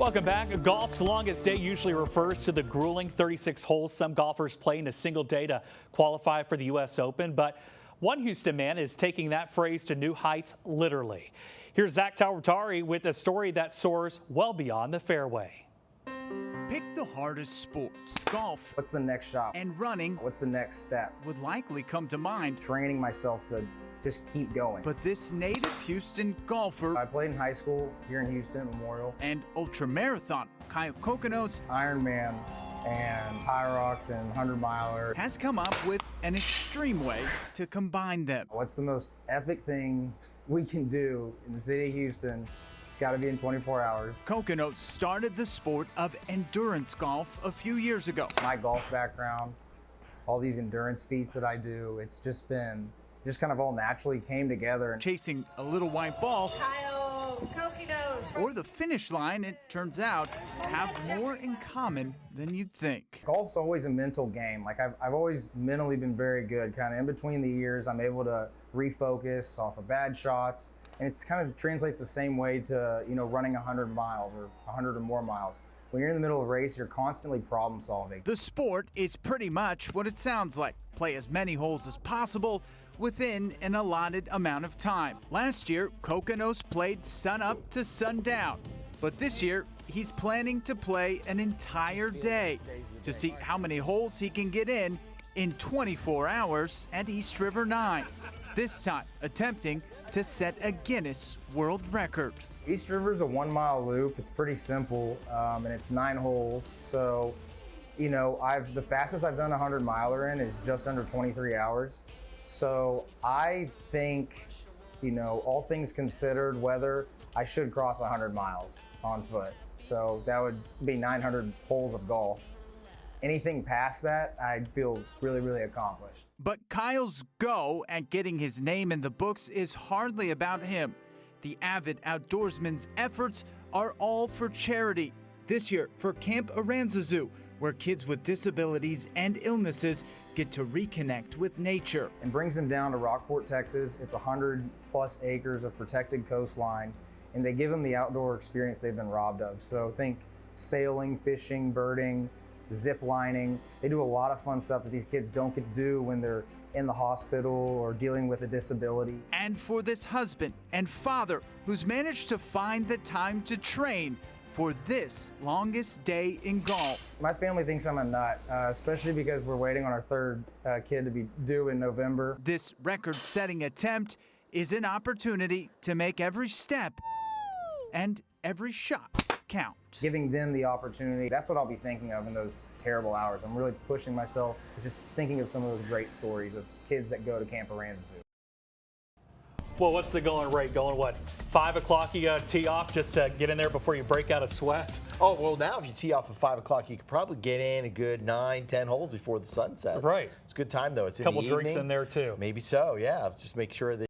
Welcome back. Golf's longest day usually refers to the grueling 36 holes some golfers play in a single day to qualify for the U.S. Open. But one Houston man is taking that phrase to new heights literally. Here's Zach Talvatari with a story that soars well beyond the fairway. Pick the hardest sports. Golf. What's the next shot? And running. What's the next step? Would likely come to mind. Training myself to just keep going. But this native Houston golfer. I played in high school here in Houston, Memorial. And ultramarathon, Kyle Kokonos. Ironman and Hyrox and 100 miler. Has come up with an extreme way to combine them. What's the most epic thing we can do in the city of Houston? It's got to be in 24 hours. Kokonos started the sport of endurance golf a few years ago. My golf background, all these endurance feats that I do, it's just kind of all naturally came together. Chasing a little white ball. Kyle Kokonos. Or the finish line, it turns out, have more in common than you'd think. Golf's always a mental game. Like I've always mentally been very good. Kind of in between the years, I'm able to refocus off of bad shots. And it's kind of translates the same way to, running 100 miles or 100 or more miles. When you're in the middle of a race, you're constantly problem solving. The sport is pretty much what it sounds like. Play as many holes as possible within an allotted amount of time. Last year, Kokonos played sun up to sundown. But this year, he's planning to play an entire day to see how many holes he can get in 24 hours at East River 9. This time, attempting to set a Guinness World Record. East River's a 1 mile loop. It's pretty simple, and it's 9 holes. So, the fastest I've done a 100 miler in is just under 23 hours. So I think, all things considered, whether I should cross 100 miles on foot. So that would be 900 holes of golf. Anything past that, I'd feel really, really accomplished. But Kyle's go at getting his name in the books is hardly about him. The avid outdoorsman's efforts are all for charity. This year for Camp Aranzazu, where kids with disabilities and illnesses get to reconnect with nature. And brings them down to Rockport, Texas. It's 100+ acres of protected coastline, and they give them the outdoor experience they've been robbed of. So think sailing, fishing, birding, zip lining. They do a lot of fun stuff that these kids don't get to do when they're in the hospital or dealing with a disability. And for this husband and father who's managed to find the time to train for this longest day in golf. My family thinks I'm a nut, especially because we're waiting on our third kid to be due in November. This record-setting attempt is an opportunity to make every step and every shot count. Giving them the opportunity, that's what I'll be thinking of in those terrible hours. I'm really pushing myself. It's just thinking of some of those great stories of kids that go to Camp Aranzazu. Well, what's the going rate? Going what? 5 o'clock you got to tee off just to get in there before you break out a sweat? Oh, well, now if you tee off at 5 o'clock, you could probably get in a good 9, 10 holes before the sun sets. Right. It's a good time, though. It's in Couple the drinks evening. in there, too. Maybe so, yeah. Just make sure that